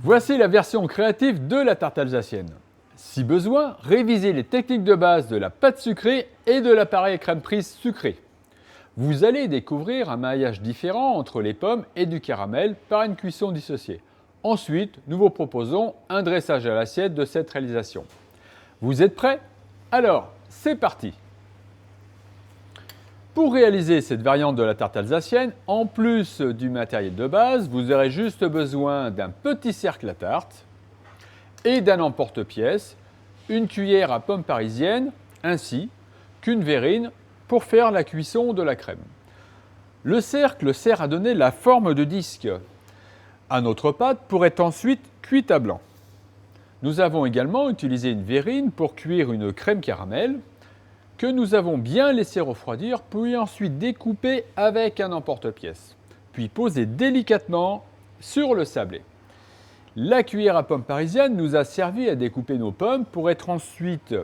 Voici la version créative de la tarte alsacienne. Si besoin, révisez les techniques de base de la pâte sucrée et de l'appareil à crème prise sucrée. Vous allez découvrir un maillage différent entre les pommes et du caramel par une cuisson dissociée. Ensuite, nous vous proposons un dressage à l'assiette de cette réalisation. Vous êtes prêts? Alors, c'est parti! Pour réaliser cette variante de la tarte alsacienne, en plus du matériel de base, vous aurez juste besoin d'un petit cercle à tarte et d'un emporte-pièce, une cuillère à pomme parisienne, ainsi qu'une verrine pour faire la cuisson de la crème. Le cercle sert à donner la forme de disque à notre pâte pour être ensuite cuite à blanc. Nous avons également utilisé une verrine pour cuire une crème caramel que nous avons bien laissé refroidir, puis ensuite découper avec un emporte-pièce, puis poser délicatement sur le sablé. La cuillère à pomme parisienne nous a servi à découper nos pommes pour être ensuite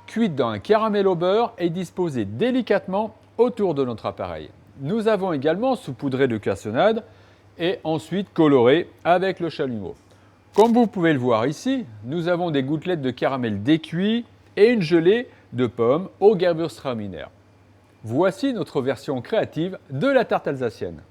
cuites dans un caramel au beurre et disposées délicatement autour de notre appareil. Nous avons également saupoudré de cassonade et ensuite coloré avec le chalumeau. Comme vous pouvez le voir ici, nous avons des gouttelettes de caramel décuit et une gelée de pommes au Gewürztraminer. Voici notre version créative de la tarte alsacienne.